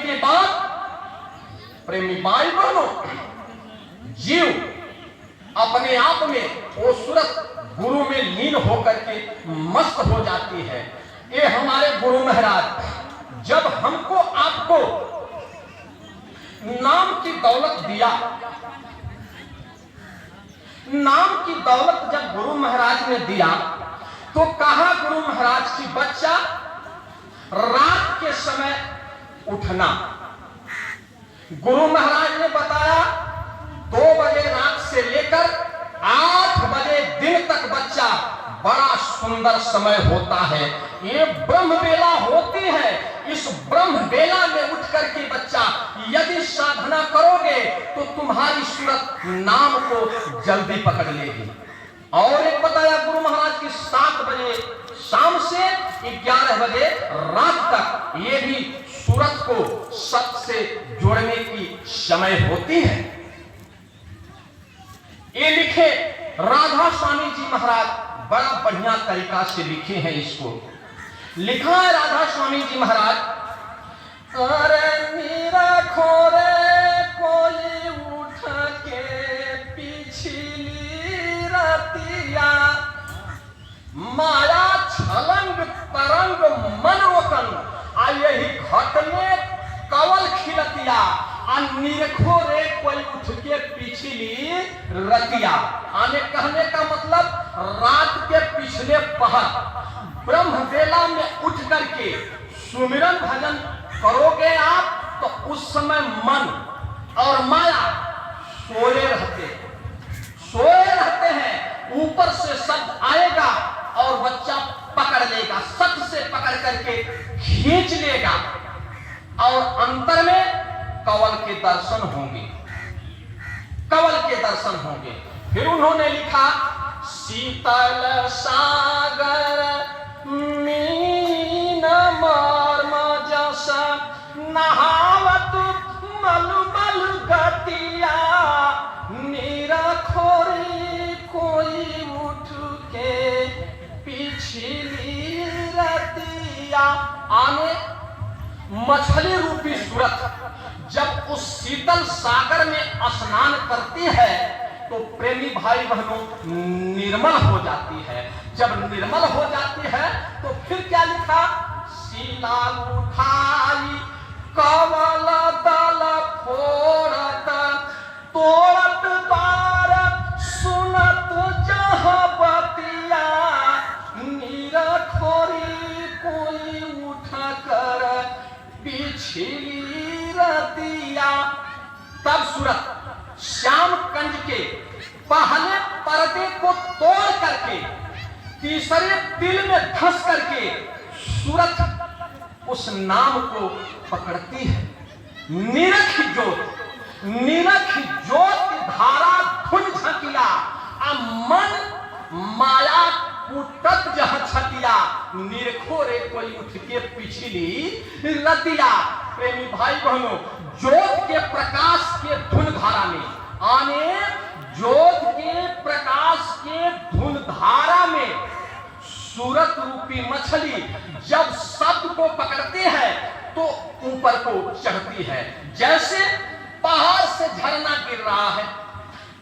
के बाद प्रेमी भाई बहनों, जीव अपने आप में वो सूरत गुरु में लीन होकर के मस्त हो जाती है। ये हमारे गुरु महाराज जब हमको आपको नाम की दौलत दिया, नाम की दौलत जब गुरु महाराज ने दिया तो कहा गुरु महाराज की बच्चा रात के समय उठना। गुरु महाराज ने बताया 2 बजे रात से लेकर 8 बजे दिन तक बच्चा बड़ा सुंदर समय होता है। ये ब्रह्म बेला होती है। इस ब्रह्म बेला में उठ करके बच्चा यदि साधना करोगे तो तुम्हारी सूरत नाम को जल्दी पकड़ लेगी। और एक बताया गुरु महाराज की 7 बजे शाम से 11 बजे रात तक ये भी सूरत को सत से जोड़ने की समय होती है। ये लिखे राधा स्वामी जी महाराज, बड़ा बढ़िया तरीका से लिखे हैं। इसको लिखा है राधा स्वामी जी महाराज, अरे मेरा खोरे कोई उठ के पिछली रतिया, माया छलंग तरंग मन रोकन, आ यही घटने कवल खिलतिया, निरखो रे कोई उठ के पिछली रतिया। आने कहने का मतलब रात के पिछले पहर ब्रह्म बेला में उठ करके सुमिरन भजन करोगे आप तो उस समय मन और माया सोए रहते हैं। ऊपर से शब्द आएगा और बच्चा पकड़ लेगा, सत से पकड़ करके खींच लेगा और अंतर में कवल के दर्शन होंगे, कवल के दर्शन होंगे। फिर उन्होंने लिखा, शीतल सागर मीन मर्म जैसा नहावत मलमल गतिया, निरखोरी कोई उठ के पिछली रतिया। आने मछली रूपी सूरत जब उस शीतल सागर में स्नान करती है तो प्रेमी भाई बहनों निर्मल हो जाती है। जब निर्मल हो जाती है तो फिर क्या लिखा, शीला उठाई कवल दल फोड़त, तोड़त बार सुनत जहाँ बतिया, निरखोरी कोई उठ कर पिछली रतिया। तब सूरत श्याम कंज के पहले पर्दे को तोड़ करके तीसरे तिल में धंस करके सूरत उस नाम को पकड़ती है। निरख ज्योत धारा धुन झकिया, मन माया कुटत जहाँ छतिया, निरखो रे कोई उठ के पिछली रतिया। प्रेमी भाई बहनों, ज्योत के प्रकाश के धुन धारा में आने, ज्योत के प्रकाश के धुन धारा में सूरत रूपी मछली जब शब्द को पकड़ती है तो ऊपर को चढ़ती है। जैसे पहाड़ से झरना गिर रहा है,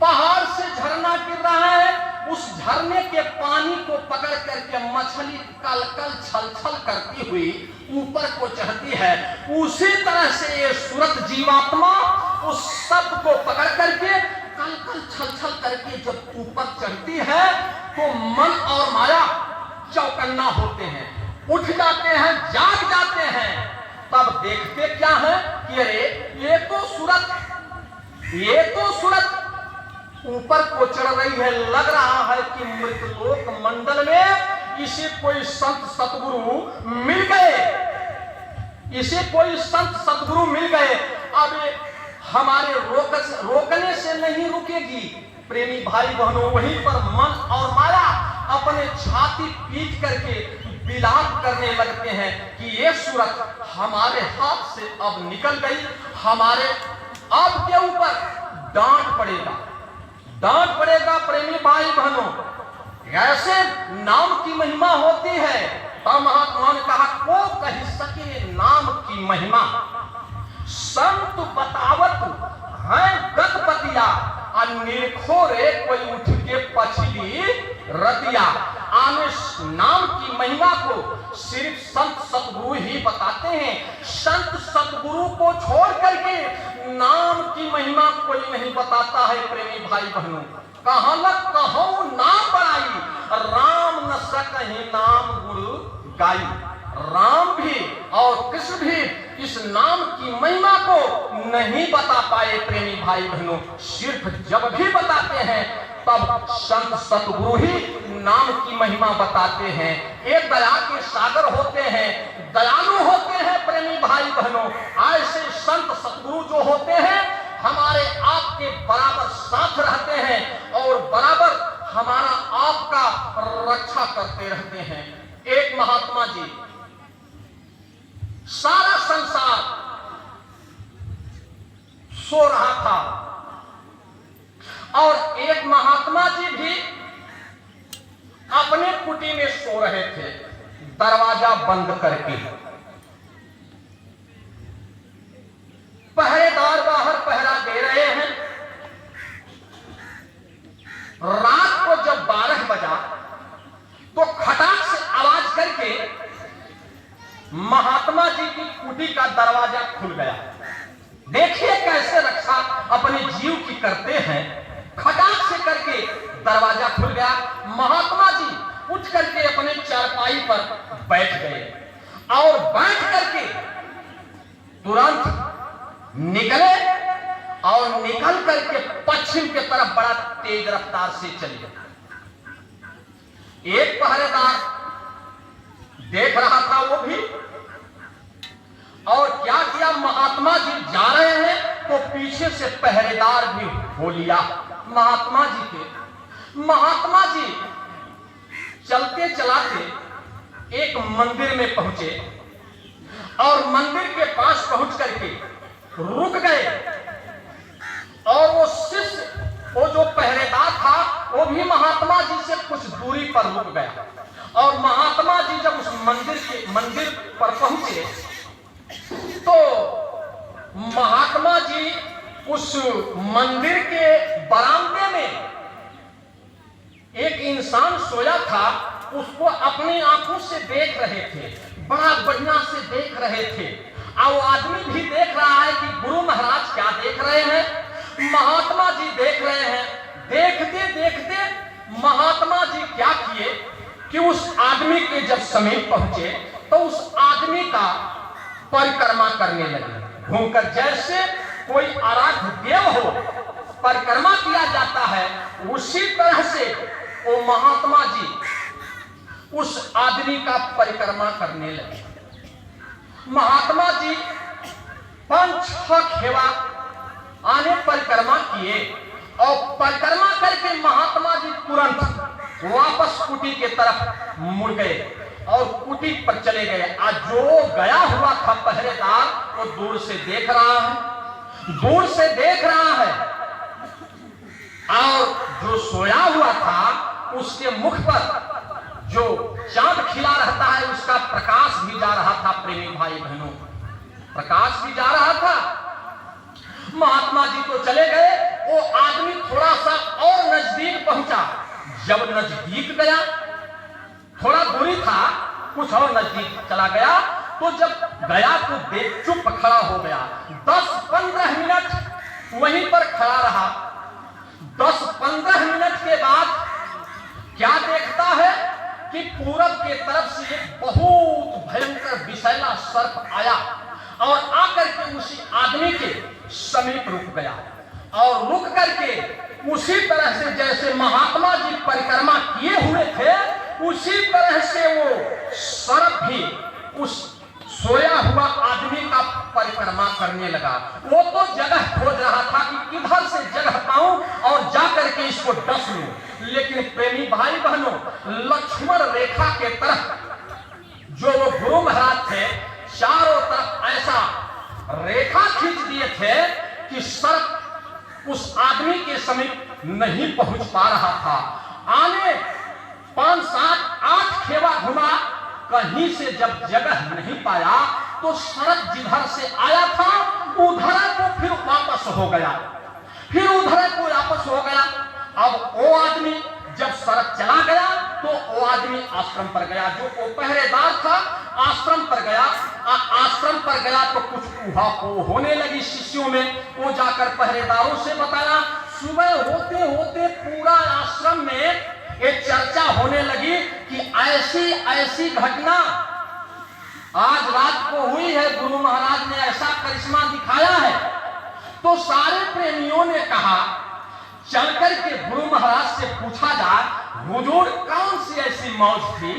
पहाड़ से झरना गिर रहा है, उस झरने के पानी को पकड़ करके मछली कल कल छल छल करती हुई ऊपर को चढ़ती है। उसी तरह से ये सूरत जीवात्मा उस शब्द को पकड़ करके कल कल छल छल करके जब ऊपर चढ़ती है तो मन और माया चौकन्ना होते हैं, उठ जाते हैं, जाग जाते हैं। तब देखते क्या है कि अरे ये तो सूरत ऊपर को चढ़ रही है। लग रहा है कि मृतलोक मंडल में इसे कोई संत सतगुरु मिल गए, इसे कोई संत सतगुरु मिल गए। अब हमारे रोकने से नहीं रुकेगी। प्रेमी भाई बहनों, वहीं पर मन और माया अपने छाती पीट करके बिलाप करने लगते हैं कि ये सूरत हमारे हाथ से अब निकल गई, हमारे अब के ऊपर डांट पड़ेगा, डांट पड़ेगा। प्रेमी भाई बहनों, ऐसे नाम की महिमा होती है। तब महात्मा ने कहा, को कह सके नाम की महिमा। संत बतावत हैं गतपतिया, निरखोरे कोई उठ के पछली रतिया। आने नाम की महिमा को सिर्फ संत सतगुरु ही बताते हैं। संत सतगुरु को छोड़ करके नाम की महिमा कोई नहीं बताता है। प्रेमी भाई बहनों, कहाँ न कहूँ नाम बड़ाई, राम न सकहि नाम गुरु गाई। राम भी और कृष्ण भी इस नाम की महिमा को नहीं बता पाए। प्रेमी भाई बहनों, सिर्फ जब भी बताते हैं तब संत सतगुरु ही नाम की महिमा बताते हैं। एक दया के सागर होते हैं, दयालु होते हैं। प्रेमी भाई बहनों, ऐसे संत सतगुरु जो होते हैं हमारे आपके बराबर साथ रहते हैं और बराबर हमारा आपका रक्षा करते रहते हैं। एक महात्मा जी, सारा संसार सो रहा था और एक महात्मा जी भी अपने कुटी में सो रहे थे, दरवाजा बंद करके। पहरेदार बाहर पहरा दे रहे हैं। रात को जब 12 बजा तो खटाक से आवाज करके महात्मा जी की कुटी का दरवाजा खुल गया। देखिए कैसे रक्षा अपने जीव की करते हैं। खटाक से करके दरवाजा खुल गया। महात्मा जी उठ करके अपने चारपाई पर बैठ गए और बैठ करके तुरंत निकले और निकल करके पश्चिम की तरफ बड़ा तेज रफ्तार से चले। एक पहरेदार देख रहा था वो भी, और क्या किया, महात्मा जी जा रहे हैं तो पीछे से पहरेदार भी हो लिया महात्मा जी के। महात्मा जी चलते चलाते एक मंदिर में पहुंचे और मंदिर के पास पहुंच करके रुक गए और वो शिष्य, वो जो पहरेदार था वो भी महात्मा जी से कुछ दूरी पर रुक गया। और महात्मा जी जब उस मंदिर पर पहुंचे तो महात्मा जी उस मंदिर के बरामदे में एक इंसान सोया था, उसको अपनी आंखों से देख रहे थे, बड़ा बढ़िया से देख रहे थे। और वो आदमी भी देख रहा है कि गुरु महाराज क्या देख रहे हैं, महात्मा जी देख रहे हैं। देखते देखते महात्मा जी क्या किए कि उस आदमी के जब समीप पहुंचे तो उस आदमी का परिक्रमा करने लगे। घूमकर जैसे कोई आराध्य देव हो परिक्रमा किया जाता है, उसी तरह से वो महात्मा जी उस आदमी का परिक्रमा करने लगे। महात्मा जी 5-6 खेवा आने परिक्रमा किए और परिक्रमा करके महात्मा जी तुरंत वापस कुटी के तरफ मुड़ गए और कुटी पर चले गए। आज जो गया हुआ था पहरेदार वो दूर से देख रहा है, दूर से देख रहा है, और जो सोया हुआ था उसके मुख पर जो चांद खिला रहता है उसका प्रकाश भी जा रहा था। प्रेमी भाई बहनों, प्रकाश भी जा रहा था। महात्मा जी तो चले गए, वो आदमी थोड़ा सा और नजदीक पहुंचा। जब नजदीक गया, थोड़ा दूरी था, कुछ और नजदीक चला गया, तो जब गया तो देख चुप खड़ा हो गया। 10-15 मिनट वहीं पर खड़ा रहा। 10-15 मिनट के बाद क्या देखता है कि पूरब के तरफ से एक बहुत भयंकर विषैला सर्प आया और आकर के उसी आदमी के समीप रुक गया। और रुक करके उसी तरह से जैसे महात्मा जी परिक्रमा किए हुए थे उसी तरह से वो सर्प भी उस सोया हुआ आदमी का परिक्रमा करने लगा। वो तो जगह खोज रहा था कि किधर से जगह पाऊं और जाकर के इसको डस लूं। लेकिन प्रेमी भाई बहनों, लक्ष्मण रेखा के तरफ जो वो गुरु महाराज थे चारों तरफ ऐसा रेखा खींच दिए थे कि सर्प उस आदमी के समीप नहीं पहुंच पा रहा था। आने 5-7-8 खेवा घुमा, कहीं से जब जगह नहीं पाया तो सर्प जिधर से आया था वापस हो गया, फिर उधर कोई वापस हो गया। अब वो आदमी जब सड़क चला गया तो वो आदमी आश्रम पर गया, जो वो पहरेदार था आश्रम पर गया। आश्रम पर गया तो कुछ ऊहापोह होने लगी शिष्यों में। वो जाकर पहरेदारों से बताया। सुबह होते होते पूरा आश्रम में ये चर्चा होने लगी कि ऐसी ऐसी घटना आज रात को हुई है, गुरु महाराज ने ऐसा करिश्मा दिखाया है। तो सारे प्रेमियों ने कहा चलकर के गुरु महाराज से पूछा जाए, हुजूर कौन सी ऐसी मौज थी?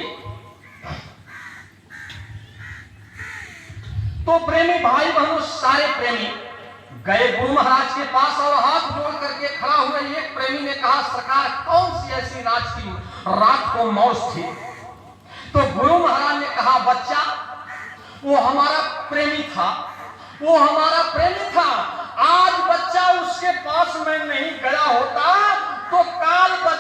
तो प्रेमी भाई बहनों सारे प्रेमी गए गुरु महाराज के पास और हाथ जोड़ करके खड़ा हुए। एक प्रेमी ने कहा सरकार कौन सी ऐसी रात को मौज थी? तो गुरु महाराज ने कहा बच्चा वो हमारा प्रेमी था, वो हमारा प्रेमी था। आज बच्चा उसके पास मैं नहीं गया होता